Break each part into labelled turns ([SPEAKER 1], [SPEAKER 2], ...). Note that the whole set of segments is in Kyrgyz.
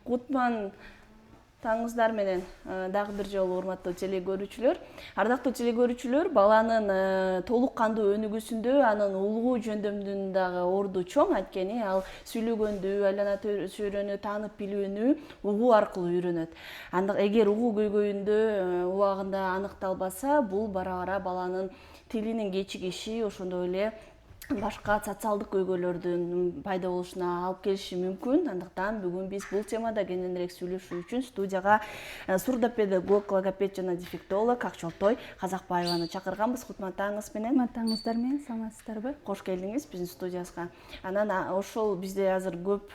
[SPEAKER 1] Кутман таңыңыздар менен дагы бир жолу урматтуу телекөрүүчүлөр. Ардактуу телекөрүүчүлөр, баланын толук кандуу өнүгүүсүндө анын улгуу жөндөмүнүн дагы орду чоң. Анткени ал сүйлөгөндү, айлана чөйрөнү таанып билүүнү угуу аркылуу үйрөнөт. Эгер угуу көйгөйүндө убагында аныкталбаса, бул бара-бара баланын тилинин кечигиши, ошондой эле башка социалдык көйгөйлөрдүн пайда болушуна алып келиши мүмкүн. Андыктан бүгүн биз бул темада кененирээк сүйлөшүү үчүн студияга сурдопедагог, логопед жана дефектолог Акчолтой Казакбаеваны чакырганбыз. Кутман таңыңыз менен.
[SPEAKER 2] Кутман таңыңыздар менен, саламатсыздарбы?
[SPEAKER 1] Кош келдиңиз биздин студиябызга. Анан ошол бизде азыр көп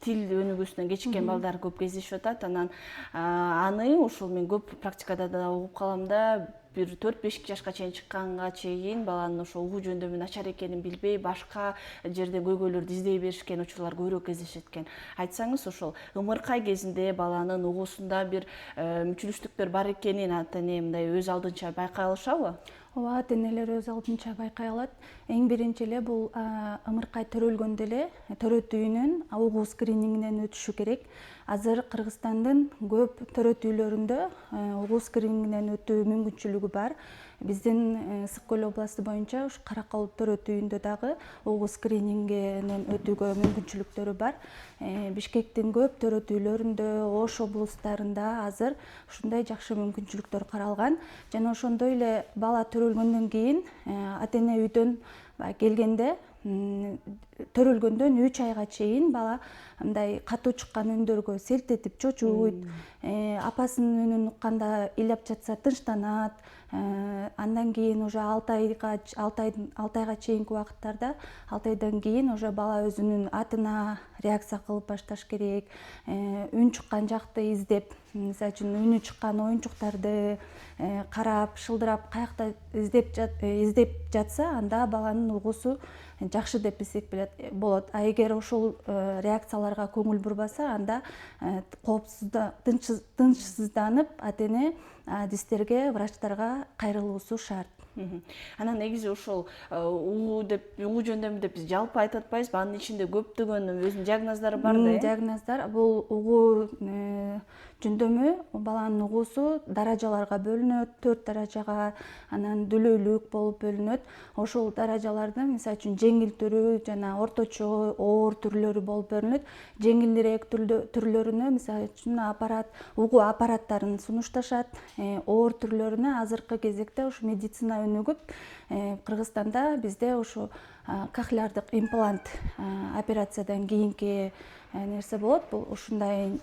[SPEAKER 1] тил өнүгүүсүнөн кечиккен балдар көп кездешип атат. Анан аны ошол мен көп практикада да угуп калам да, бир 4-5 жашка чейин чыкканга чейин баланын ошо угуу жөндөмү начар экенин билбей, башка жерден көйгөйлөрдү издей беришкен учурлар көбүрөөк кездешет экен. Айтсаңыз, ошол ымыркай кезинде баланын угуусунда бир мүчүлүштүктөр бар экенин ата-эне мындай өз алдынча байкай алышабы?
[SPEAKER 2] Ооба, ата-энелер өз алдынча байкай алат. Эң биринчи эле бул ымыркай төрөлгөндө эле төрөтүүнүн угуу скринингинен өтүшү керек. Азыр Кыргызстандын көп төрөтүүлөрүндө угуу скринингинен өтүү мүмкүнчүлүгү бар. Биздин Ысык Көл областы боюнча ушу Каракол төрөтүүндө дагы угуу скринингинен өтүүгө мүмкүнчүлүктөрү бар. Бишкектин көп төрөтүүлөрүндө, Ош облустарында азыр ушундай жакшы мүмкүнчүлүктөр каралган. Жана ошондой эле бала төрөлгөндөн кийин ата-эне үйдөн келгенде төрөлгөндөн 3 айга чейин бала мындай катуу чыккан үндөргө селт этип чочуйт, апасынын үнүн укканда ыйлап жатса тынчтанат. Андан кийин уже 6 айга чейинки убакыттарда, 6 айдан кийин уже бала өзүнүн атына реакция кылып башташ керек. Үн чыккан жакты издеп, мисалы үчүн үнү чыккан оюнчуктарды карап, шылдырап, каякта издеп жатса, анда баланын угуусу жакшы деп болот. А эгер ошол реакцияларга көңүл бурбаса, анда тынчсызданып, ата-эне адистерге, врачтарга кайрылуусу шарт.
[SPEAKER 1] Анан негизи ошол угуу жөндөмү деп биз жалпы айтып атпайбызбы? Анын ичинде көптөгөн өзүнүн диагноздору бар да.
[SPEAKER 2] Диагноздар бул угуу жөндөмү, баланын угуусу даражаларга бөлүнөт, 4 даражага, анан дүлөйлүк болуп бөлүнөт. Ошол даражалардын мисалы үчүн жеңил түрү жана орточо, оор түрлөрү болуп бөлүнөт. Жеңилирээк түрлөрүнө мисалы үчүн угуу аппараттарын сунушташат. Оор түрлөрүнө азыркы кезекте ушу медицина өнүгүп, Кыргызстанда бизде ушу кохлеардык имплант операциядан кийинки нерсе болот. Бул ушундай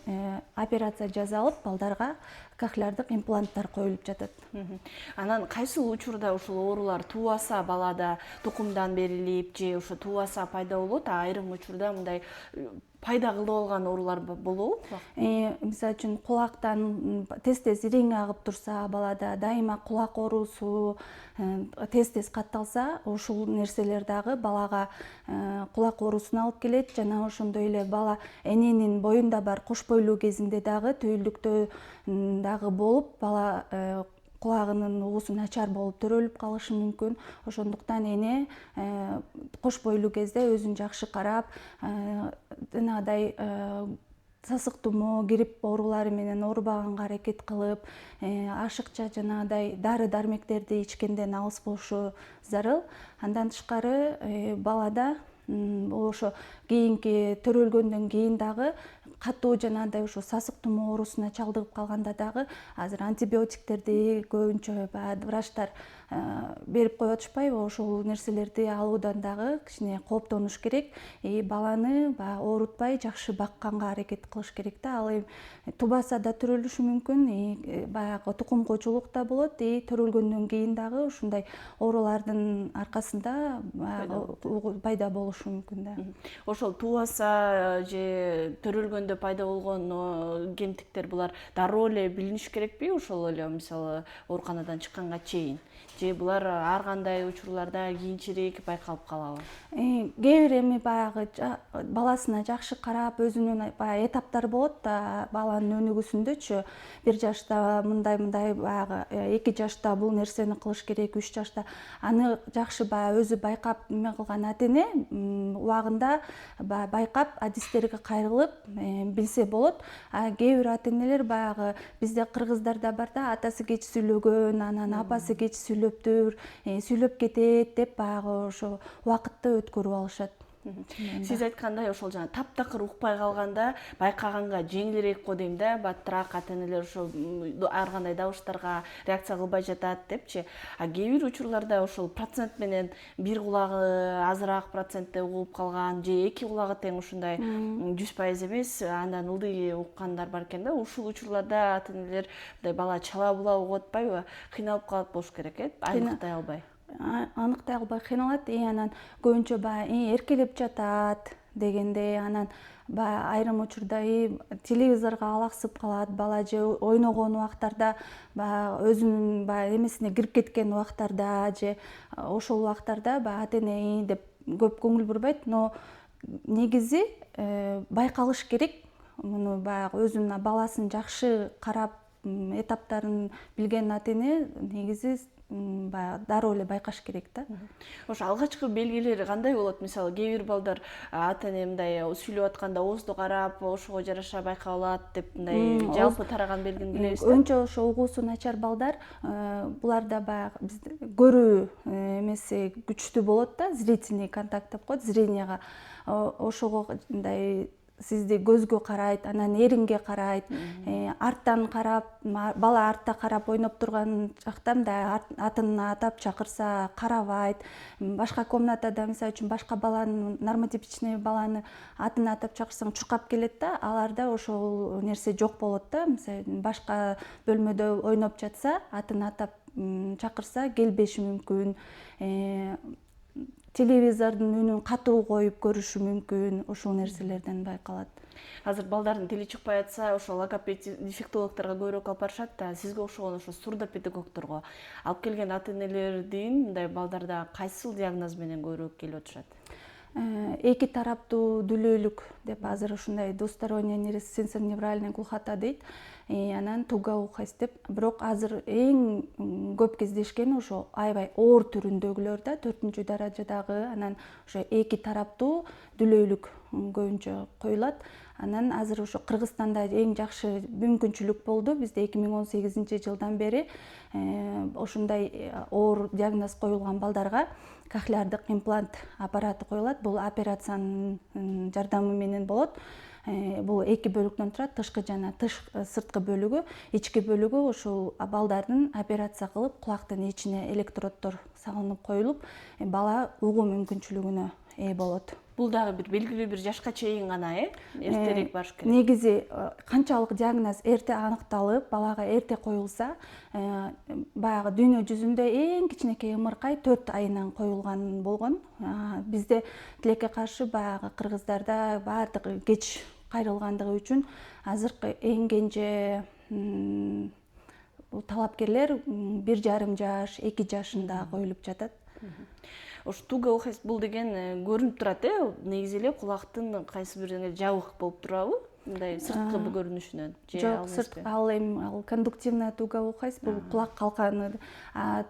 [SPEAKER 2] операция жасалып, балдарга кохлеардык импланттар коюлуп жатат.
[SPEAKER 1] Анан кайсыл учурда ушул оорулар тубаса балада тукумдан берилип же ошо тубаса пайда болот, а айрым учурда мындай пайда кылып алган оорулар болобу?
[SPEAKER 2] Мисалы үчүн кулактан тез ирең агып турса, балада дайыма кулак оорусу тез катталса, ушул нерселер дагы балага кулак оорусуна алып келет. Жана ошондой эле бала эненин боюнда бар кош бойлуу кезинде дагы түйүлдүктө дагы болуп, бала кулагынын угуусу начар болуп төрөлүп калышы мүмкүн. Ошондуктан эне кош бойлуу кезде өзүн жакшы карап, жанагыдай сасык тумоо, грипп оорулары менен оорубаганга аракет кылып, ашыкча жанагыдай дары дармектерди ичкенден алыс болушу зарыл. Андан тышкары балада ошо кийинки төрөлгөндөн кийин дагы катуу жанагыдай ошо сасык тумоо оорусуна чалдыгып калганда дагы азыр антибиотиктерди көбүнчө врачтар берип коюп атышпайбы? Ошол нерселерди алуудан дагы кичине кооптонуш керек. Баланы оорутпай жакшы бакканга аракет кылыш керек да. Ал эми тубаса да төрөлүшү мүмкүн, баягы тукум куучулук да болот. Төрөлгөндөн кийин дагы ушундай оорулардын аркасында пайда болушу мүмкүн да.
[SPEAKER 1] Ошол тубаса же төрөлгөндө пайда болгон кемтиктер булар дароо эле билиниш керекпи? Ошол эле мисалы ооруканадан чыкканга чейин. Же булар ар кандай учурларда кийинчерээк байкалып калабы?
[SPEAKER 2] Кээ бир эми баягы баласына жакшы карап, өзүнүн баягы этаптары болот да баланын өнүгүүсүндөчү. 1 жашта мындай баягы 2 жашта бул нерсени кылыш керек, 3 жашта аны жакшы баягы өзү байкап неме кылган ата-эне убагында байкап адистерге кайрылып билсе болот. Кээ бир ата энелер баягы бизде кыргыздарда бар да, атасы кеч сүйлөгөн, анан апасы кеч сүйлөптүр, сүйлөп кетет деп баягы ошо убакытты өткөрүп алышат.
[SPEAKER 1] Сиз айткандай ошол жана таптакыр укпай калганда байкаганга жеңилирээк го дейм да, баттыраак ата энелер ошо ар кандай добуштарга реакция кылбай жатат депчи. А кээ бир учурларда ошол процент менен бир кулагы азыраак процентте угуп калган же эки кулагы тең ушундай 100% эмес, андан ылдый уккандар бар экен да. Ушул учурларда ата энелер мындай бала чала була угуп атпайбы? Кыйналып калат болуш керек аныктай албай.
[SPEAKER 2] Аныктай албай кыйналат, анан көбүнчө баягы эркелеп жатат дегенде, анан баягы айрым учурда телевизорго алаксып калат бала, же ойногон убактарда баягы өзүнүн баягы эмесине кирип кеткен убактарда, же ошол убактарда баягы ата эне деп көп көңүл бурбайт, но негизи байкалыш керек. Муну баягы өзүнүн баласын жакшы карап, этаптарын билген ата эне негизи баягы дароо эле байкаш керек да.
[SPEAKER 1] Ошо алгачкы белгилери кандай болот? Мисалы, кээ бир балдар ата эне мындай сүйлөп атканда оозду карап, ошого жараша байкап алат деп мындай жалпы тараган белгини билебиз да.
[SPEAKER 2] Өнчө ошо угуусу начар балдар, буларда баягы бизде көрүү эмеси күчтүү болот да, зрительный контакт деп коет, зренияга. Ошого мындай сизди көзгө карайт, анан эриңге карайт, арттан карап, бала артта карап ойноп турган жакта мындай атын атап чакырса карабайт. Башка комнатада, мисалы үчүн, башка баланы, нормотипичный баланы атын атап чакырсаң чуркап келет да, аларда ошол нерсе жок болот да. Мисалы башка бөлмөдө ойноп жатса, атын атап чакырса келбеши мүмкүн. Телевизордун үнүн катуу коюп көрүшү мүмкүн, ошол нерселерден байкалат.
[SPEAKER 1] Азыр балдардын тили чыкпай атса, ошо логопед, дефектологторго көбүрөөк алып барышат да. Сизге окшогон ошо сурдопедагогторго алып келген ата энелердин мындай балдарда кайсыл диагноз менен көбүрөөк келип отушат?
[SPEAKER 2] Эки тараптуу дүлөйлүк деп азыр ушундай двусторонняя сенсорно-невральная глухота дейт. Анан тугоухость деп. Бирок азыр эң көп кездешкени ошо аябай оор түрүндөгүлөр да, 4-чү даражадагы, анан ошо эки тараптуу дүлөйлүк көбүнчө коюлат. Анан азыр ошо Кыргызстанда эң жакшы мүмкүнчүлүк болду. Бизде 2018-жылдан бери ошундай оор диагноз коюлган балдарга кохлеардык имплант аппараты коюлат. Бул операциянын жардамы менен болот. Бул эки бөлүктөн турат, тышкы жана сырткы бөлүгү. Ички бөлүгү ушул балдардын операция кылып, кулактын ичине электроддор салынып коюлуп, бала угуу мүмкүнчүлүгүнө ээ болот.
[SPEAKER 1] Бул дагы бир белгилүү бир жашка чейин гана, эртерээк барыш керек.
[SPEAKER 2] Негизи канчалык диагноз эрте аныкталып, балага эрте коюлса, баягы дүйнө жүзүндө эң кичинекей ымыркай 4 айынан коюлган болгон. Бизде тилекке каршы баягы кыргыздарда баардыгы кеч кайрылгандыгы үчүн азыркы эң кенже талапкерлер 1,5 жаш, 2 жашында коюлуп жатат.
[SPEAKER 1] Ошо тугоухость бул деген көрүнүп турат, негизи эле кулактын кайсы бир жабык болуп турабы? Мындай сырткы көрүнүшүнөн.
[SPEAKER 2] Жок, ал кондуктивная тугоухость, бул кулак калканы.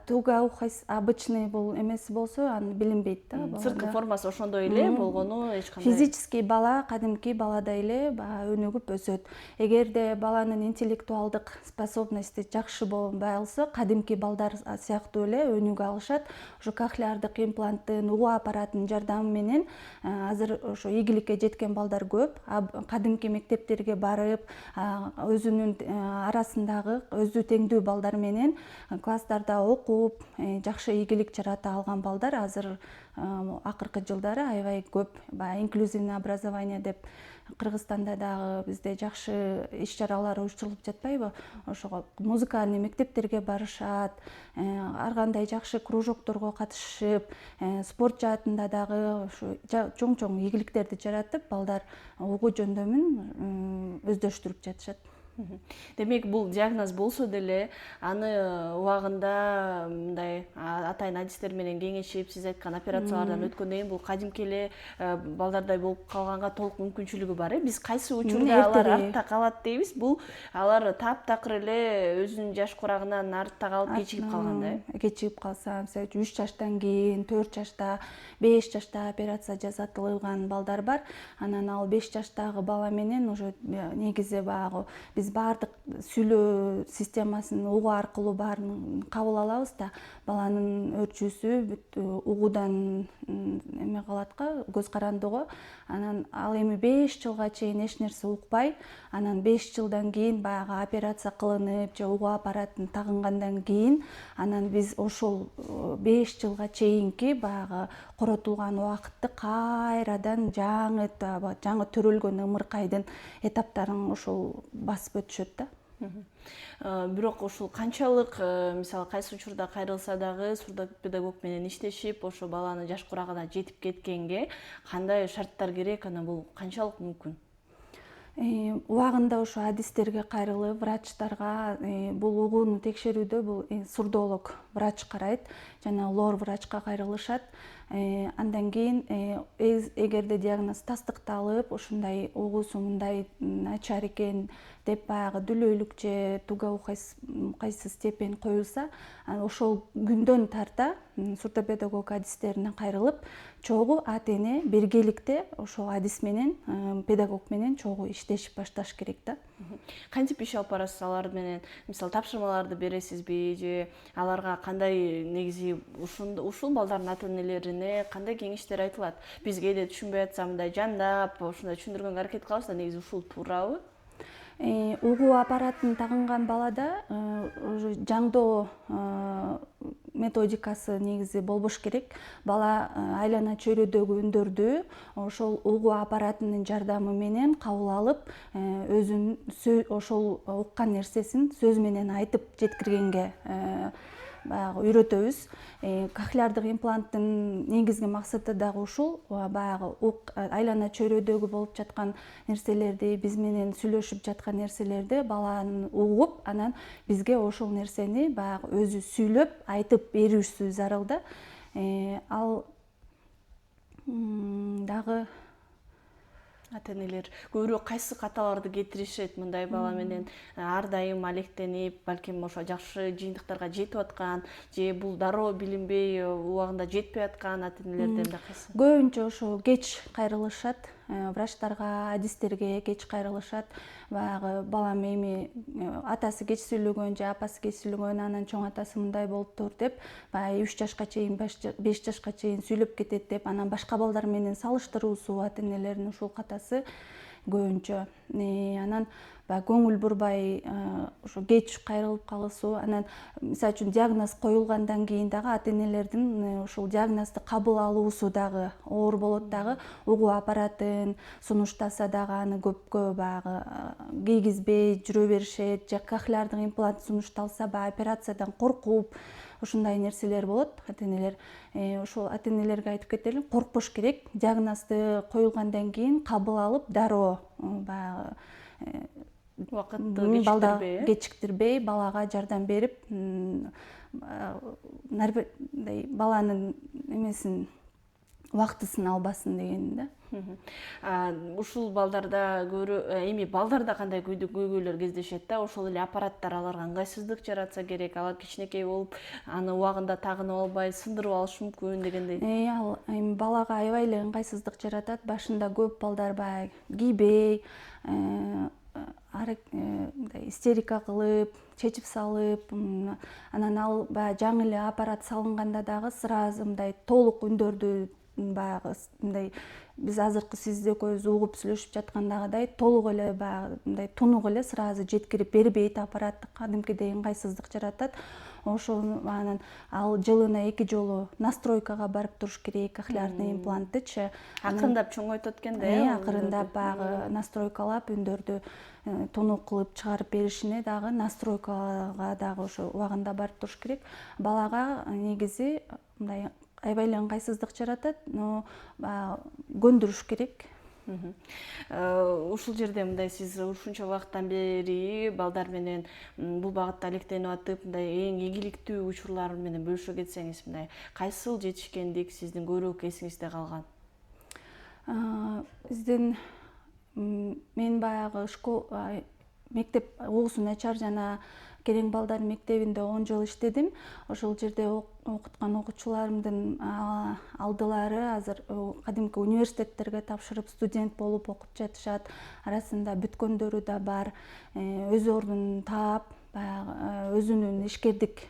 [SPEAKER 2] Тугоухость обычный бул эмеси болсо, аны билинбейт да.
[SPEAKER 1] Сырткы формасы ошондой эле болгону эч кандай.
[SPEAKER 2] Физический бала кадимки баладай эле өнүгүп өсөт. Эгерде баланын интеллектуалдык способности жакшы болбой алса, кадимки балдар сыяктуу эле өнүгө алышат. Ошо кохлеардык импланттын, угуу аппаратынын жардамы менен азыр ошо ийгиликке жеткен балдар көп. Кадимки мектептерге барып, өзүнүн арасындагы өзү теңдүү балдар менен класстарда окуп, жакшы ийгилик жарата алган балдар азыр акыркы жылдары аябай көп. Инклюзивный образование деп Кыргызстанда дагы бизде жакшы иш-чаралар уюштурулуп жатпайбы? Ошого музыкальный мектептерге барышат, ар кандай жакшы кружокторго катышып, спорт жаатында дагы чоң-чоң ийгиликтерди жаратып, балдар угуу жөндөмүн өздөштүрүп жатышат.
[SPEAKER 1] Демек бул диагноз болсо деле аны убагында мындай атайын адистер менен кеңешип, сиз айткан операциялардан өткөндөн кийин бул кадимки эле балдардай болуп калганга толук мүмкүнчүлүгү бар. Биз кайсы учурда алар артта калат дейбиз? Бул алар таптакыр эле өзүнүн жаш курагынан артта калып кечигип калганда.
[SPEAKER 2] Кечигип калса, мисалы үчүн 3 жаштан кийин, 4 жашта, 5 жашта операция жасатылган балдар бар. Анан ал 5 жаштагы бала менен уже негизи баягы биз баардык сүйлөө системасын угуу аркылуу баарын кабыл алабыз да, баланын өрчүүсү бүт угуудан эме калат го, көз карандыгы. Анан ал эми 5 жылга чейин эч нерсе укпай, анан 5 жылдан кийин баягы операция кылынып же угуу аппаратын тагынгандан кийин анан биз ошол 5 жылга чейинки баягы коротулган убакытты кайрадан жаңы төрөлгөн ымыркайдын этаптарын ошол басып өтүшөт да.
[SPEAKER 1] Бирок ушул канчалык, мисалы кайсы учурда кайрылса дагы сурдопедагог менен иштешип, ошо баланын жаш курагына жетип кеткенге кандай шарттар керек, анан бул канчалык мүмкүн?
[SPEAKER 2] Убагында ошо адистерге кайрылып, врачтарга бул угууну текшерүүдө бул сурдолог врач карайт жана лор врачка кайрылышат. Андан кийин эгерде диагноз тастыкталып, ушундай угуусу мындай начар экен деп баягы дүлөйлүк же туга кайсы степень коюлса, ошол күндөн тарта сурдопедагог адистерине кайрылып, чогуу ата-эне биргеликте ошол адис менен, педагог менен чогуу иштешип башташ керек да.
[SPEAKER 1] Кантип иш алып барасыз алар менен? Мисалы тапшырмаларды бересизби же аларга кандай негизи ушул балдардын ата-энелерине кандай кеңештер айтылат? Биз кээде түшүнбөй атса мындай жандап, ошондой түшүндүргөнгө аракет кылабыз да, негизи ушул туурабы?
[SPEAKER 2] Угуу аппаратын тагынган балада жаңдоо методикасы негизи болбош керек. Бала айлана чөйрөдөгү үндөрдү ошол угуу аппаратынын жардамы менен кабыл алып, өзүнүн ошол уккан нерсесин сөз менен айтып жеткиргенге баягы үйрөтөбүз. Кохлеардык импланттын негизги максаты дагы ушул, баягы айлана чөйрөдөгү болуп жаткан нерселерди, биз менен сүйлөшүп жаткан нерселерди баланын угуп, анан бизге ошол нерсени баягы өзү сүйлөп айтып берүүсү зарыл да. Ал дагы
[SPEAKER 1] ата-энелер көбүрөөк кайсы каталарды кетиришет мындай бала менен ар дайым алектенип, балким ошо жакшы жыйынтыктарга жетип аткан же бул дароо билинбей убагында жетпей аткан ата-энелерден да кайсы?
[SPEAKER 2] Көбүнчө ошо кеч кайрылышат, врачтарга, адистерге кеч кайрылышат. Баягы балам эми атасы кеч сүйлөгөн же апасы кеч сүйлөгөн, анан чоң атасы мындай болуптур деп, баягы 3 жашка чейин, 5 жашка чейин сүйлөп кетет деп, анан башка балдар менен салыштыруусу ата-энелердин ушул катасы көбүнчө. Анан баягы көңүл бурбай ошо кеч кайрылып калуусу, анан мисалы үчүн диагноз коюлгандан кийин дагы ата-энелердин ушул диагнозду кабыл алуусу дагы оор болот дагы. Угуу аппаратын сунуштаса дагы аны көпкө баягы кийгизбей жүрө беришет, же кохлеардык имплант сунушталса баягы операциядан коркуп, ушундай нерселер болот. Ата-энелер ошол ата-энелерге айтып кетели, коркпош керек. Диагнозду коюлгандан кийин кабыл алып, дароо баягы
[SPEAKER 1] убакытты
[SPEAKER 2] кечиктирбей балага жардам берип, баланын эмесин убактысын албасын деген да.
[SPEAKER 1] Ушул балдарда эми балдарда кандай көйгөйлөр кездешет да, ошол эле аппараттар аларга ыңгайсыздык жаратса керек, алар кичинекей болуп, аны убагында тагынып албай сындырып алышы мүмкүн дегендей.
[SPEAKER 2] Ал эми балага аябай эле ыңгайсыздык жаратат. Башында көп балдар баягы кийбей, истерика кылып, чечип салып, анан ал баягы жаңы эле аппарат салынганда дагы сразу мындай толук үндөрдү баягы мындай биз азыркы сиз экөөбүз угуп сүйлөшүп жаткандагыдай толук эле баягы мындай тунук эле сразу жеткирип бербейт, аппарат кадимкидей ыңгайсыздык жаратат. Ошол анан ал жылына 2 жолу настройкага барып туруш керек, кохлеардный импланттычы.
[SPEAKER 1] Акырындап чоңойтот экен да.
[SPEAKER 2] Акырындап баягы настройкалап үндөрдү тунук кылып чыгарып беришине дагы настройкага дагы ошо убагында барып туруш керек. Балага негизи мындай аябай эле ыңгайсыздык жаратат, но көндүрүш керек.
[SPEAKER 1] Ушул жерде мындай сиз ушунча убакыттан бери балдар менен бул багытта алектенип атып, мындай эң ийгиликтүү учурлар менен бөлүшө кетсеңиз, мындай кайсыл жетишкендик сиздин көбүрөөк эсиңизде калган?
[SPEAKER 2] Биздин мен баягы мектеп угуусу начар жана керең балдар мектебинде 10 жыл иштедим. Ошол жерде окуткан окуучуларымдын алдылары азыр кадимки университеттерге тапшырып студент болуп окуп жатышат. Арасында бүткөндөрү да бар. Өз ордун таап, баягы өзүнүн ишкердик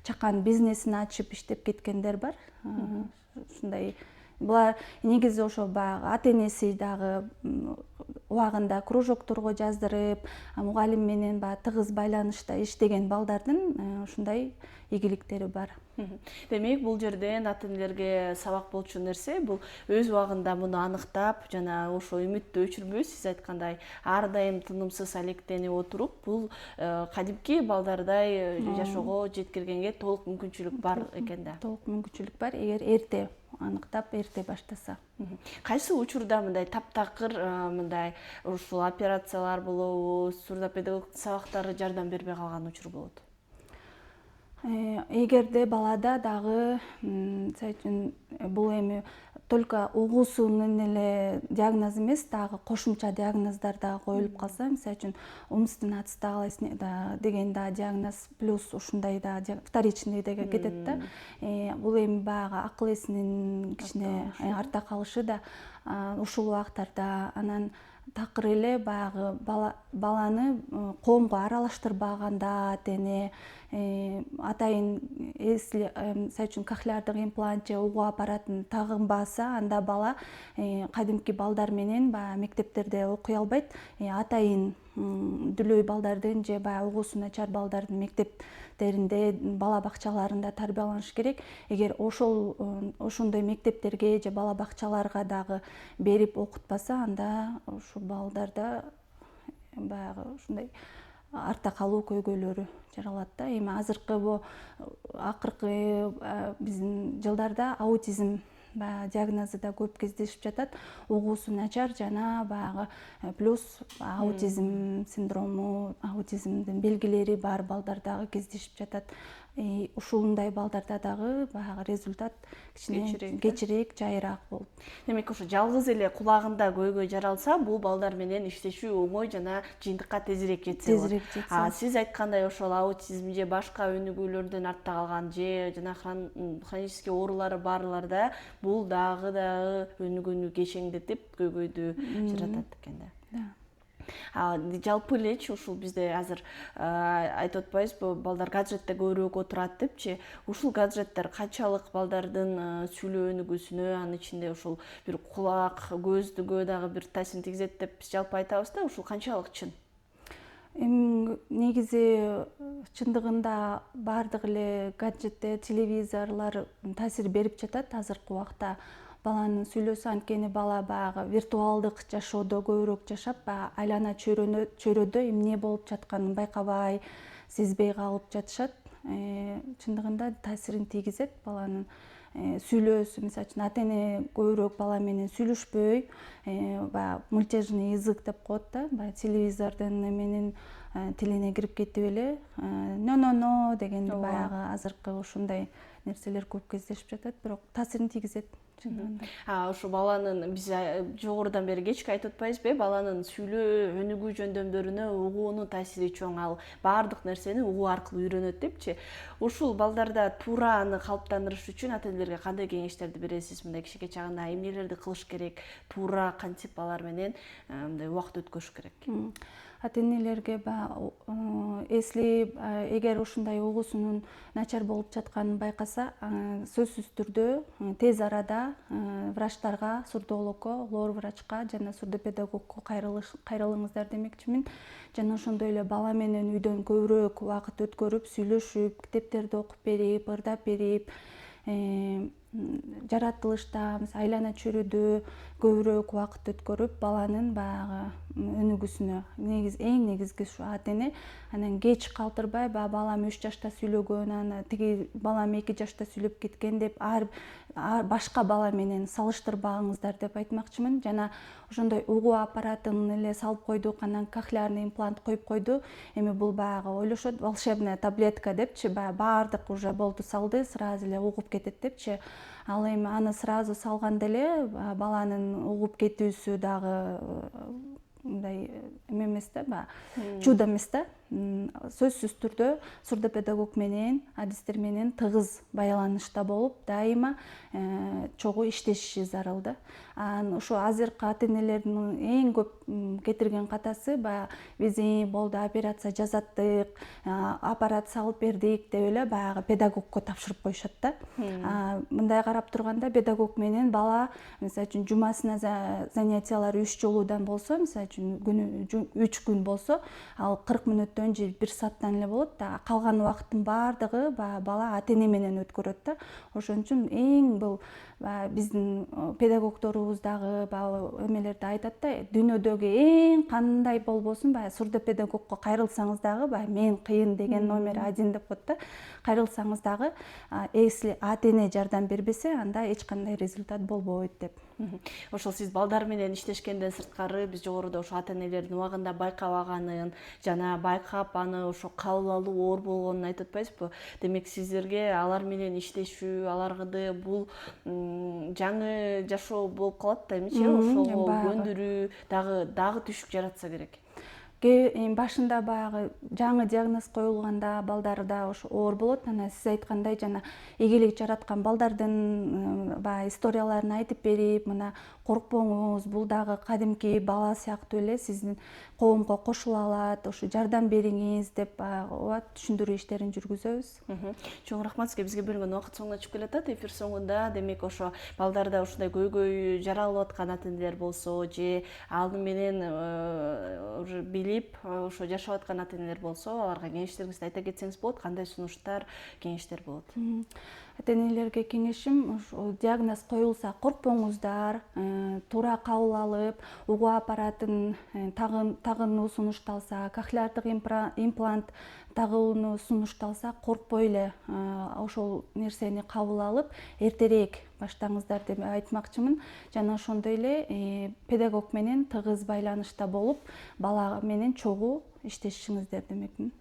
[SPEAKER 2] чакан бизнесин ачып иштеп кеткендер бар. Ушундай булар негизи ошо баягы ата-энеси дагы убагында кружокторго жаздырып, мугалим менен баягы тыгыз байланышта иштеген балдардын ушундай ийгиликтери бар.
[SPEAKER 1] Демек, бул жерден ата-энелерге сабак болчу нерсе бул өз убагында муну аныктап, жана ошо үмүттү өчүрбөй, сиз айткандай, ар дайым тынымсыз алектенип отуруп, бул кадимки балдардай жашоого жеткиргенге толук мүмкүнчүлүк бар экен да.
[SPEAKER 2] Толук мүмкүнчүлүк бар, эгер эрте аныктап, эрте баштаса.
[SPEAKER 1] Кайсы учурда мындай таптакыр мындай ушул операциялар болобу, сурдопедагогдук сабактары жардам бербей калган учур болот?
[SPEAKER 2] Эгерде балада дагы бул эми только угуусунун эле диагнозу эмес, дагы кошумча диагноздар дагы коюлуп калса, мисалы үчүн умственная отсталость деген да диагноз плюс ушундай да вторичный деге кетет да. Бул эми баягы акыл эсинин кичине арта калышы да ушул убактарда, анан такыр эле баягы баланы коомго аралаштырбаганда ата-эне атайын мисалы үчүн кохлеардык имплант же угуу аппаратын тагынбаса, анда бала кадимки балдар менен баягы мектептерде окуй албайт. Атайын дүлөй балдардын же баягы угуусу начар балдардын мектептеринде, бала бакчаларында тарбияланыш керек. Эгер ошондой мектептерге же бала бакчаларга дагы берип окутпаса, анда ушул балдарда баягы ушундай арта калуу көйгөйлөрү жаралат да. Эми азыркы акыркы биздин жылдарда аутизм диагнозу да көп кездешип жатат. Угуусу начар жана баягы плюс аутизм синдрому, аутизмдин белгилери бар балдар дагы кездешип жатат. Ушундай балдарда дагы баягы результат кичине кечирээк, жайыраак болот.
[SPEAKER 1] Демек, ошо жалгыз эле кулагында көйгөй жаралса, бул балдар менен иштешүү оңой жана жыйынтыкка тезирээк жетсе болот. Сиз айткандай ошол аутизм же башка өнүгүүлөрдөн артта калган же жана хронический оорулары барларда бул дагы өнүгүүнү кечеңдетип көйгөйдү жаратат экен да. Жалпы элечи ушул бизде азыр айтып атпайбызбы, балдар гаджетте көбүрөөк отурат депчи, ушул гаджеттер канчалык балдардын сүйлөө өнүгүүсүнө, анын ичинде ушул бир кулак, көздүгө дагы бир таасирин тийгизет деп биз жалпы айтабыз да, ушул канчалык чын?
[SPEAKER 2] Эми негизи чындыгында баардык эле гаджеттер, телевизорлор таасир берип жатат азыркы убакта. Баланын сүйлөөсү анткени бала баягы виртуалдык жашоодо көбүрөөк жашап, айлана чөйрөдө эмне болуп жатканын байкабай, сезбей калып жатышат. Чындыгында таасирин тийгизет баланын сүйлөөсү. Мисалы үчүн ата-эне көбүрөөк бала менен сүйлөшпөй, баягы мультяжный язык деп коет да, баягы телевизордун эменин тилине кирип кетип эле но деген баягы азыркы ушундай нерселер көп кездешип жатат, бирок таасирин тийгизет.
[SPEAKER 1] Ошо баланын биз жогорудан бери кечки айтып атпайбызбы, баланын сүйлөө өнүгүү жөндөмдөрүнө угуунун таасири чоң, ал баардык нерсени угуу аркылуу үйрөнөт депчи. Ушул балдарда туура аны калыптандырыш үчүн ата-энелерге кандай кеңештерди бересиз? Мындай кичинекей чагында эмнелерди кылыш керек? Туура кантип балар менен мындай убакыт өткөрүш керек?
[SPEAKER 2] Ата-энелерге если эгер ушундай угуусунун начар болуп жатканын байкаса, сөзсүз түрдө тез арада врачтарга, сурдологко, лор врачка жана сурдопедагогко кайрылыңыздар демекчимин. Жана ошондой эле бала менен үйдөн көбүрөөк убакыт өткөрүп, сүйлөшүп, китептерди окуп берип, ырдап берип, жаратылышта айлана чөйрөдө көбүрөөк убакыт өткөрүп баланын баягы өнүгүүсүнө эң негизги ушу ата эне анан кеч калтырбай баягы балам 3 жашта сүйлөгөн анан тиги балам 2 жашта сүйлөп кеткен деп башка бала менен салыштырбаңыздар деп айтмакчымын. Жана ошондой угуу аппаратын эле салып койдук, анан кохлеарный имплант коюп койду. Эми бул баягы ойлошот волшебная таблетка депчи, баягы баардык уже болду салды, сразу эле угуп кетет депчи. Ал эми аны сразу салганда эле баланын угуп кетүүсү дагы мындай эме эмес да, баягы чудо эмес да. Сөзсүз түрдө сурдопедагог менен адистер менен тыгыз байланышта болуп, дайыма чогуу иштешиши зарыл да. Анан ушу азыркы ата энелердин эң көп кетирген катасы баягы биз болду операция жасаттык, аппарат салып бердик деп эле баягы педагогко тапшырып коюшат да. Мындай карап турганда педагог менен бала, мисалы үчүн жумасына занятиялары 3 жолудан болсо, мисалы үчүн күнү 3 күн болсо, ал 40 мүнөттөн же 1 сааттан эле болот да. Калган убакыттын баардыгы бала ата эне менен өткөрөт да. Ошон үчүн эң бул биздин педагогдорубуз дагы эмелерди айтат да, дүйнөдөгү эң кандай болбосун сурдопедагогко кайрылсаңыз дагы, мен кыйын деген номер 1 деп коет да. Кайрылсаңыз дагы, если ата эне жардам бербесе, анда эч кандай результат болбойт деп.
[SPEAKER 1] Ошол сиз балдар менен иштешкенден сырткары биз жогоруда ошо ата энелердин убагында байкабаганын жана байкап аны ошо кабыл алуу оор болгонун айтып атпайсызбы? Демек сиздерге алар менен иштешүү, аларды бул жаңы жашоо болуп калат да эмичи, ошого көндүрүү дагы түшүк жаратса керек.
[SPEAKER 2] Башында баягы жаңы диагноз коюлганда балдарда ошо оор болот. Анан сиз айткандай жана ийгилик жараткан балдардын историяларын айтып берип, мына коркпоңуз, бул дагы кадимки бала сыяктуу эле сиздин коомго кошула алат, ошо жардам бериңиз деп түшүндүрүү иштерин жүргүзөбүз.
[SPEAKER 1] Чоң рахмат сизге, бизге бөлүнгөн убакыт соңуна чыгып келатат. Эфир соңунда демек ошо балдарда ушундай көйгөй жаралып аткан ата энелер болсо, же алды менен уже билип ошо жашап аткан ата энелер болсо, аларга кеңештериңизди айта кетсеңиз болот. Кандай сунуштар, кеңештер болот?
[SPEAKER 2] Ата энелерге кеңешим, ошо диагноз коюлса коркпоңуздар, туура кабыл алып, угуу аппаратын тагынуу сунушталса, кохлеардык имплант тагууну сунушталса, коркпой эле ошол нерсени кабыл алып, эртерээк баштаңыздар деп айтмакчымын. Жана ошондой эле педагог менен тыгыз байланышта болуп, бала менен чогуу иштешиңиздер демекмин.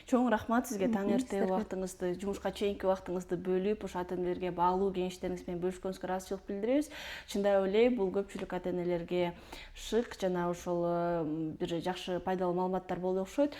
[SPEAKER 1] Чоң рахмат сизге, таң эртең убактыңызды, жумушка чейинки убактыңызды бөлүп, ошо ата энелерге баалуу кеңештериңиз менен бөлүшкөнүңүзгө ыраазычылык билдиребиз. Чындап эле бул көпчүлүк ата энелерге шык жана ошол бир жакшы пайдалуу маалыматтар болду окшойт.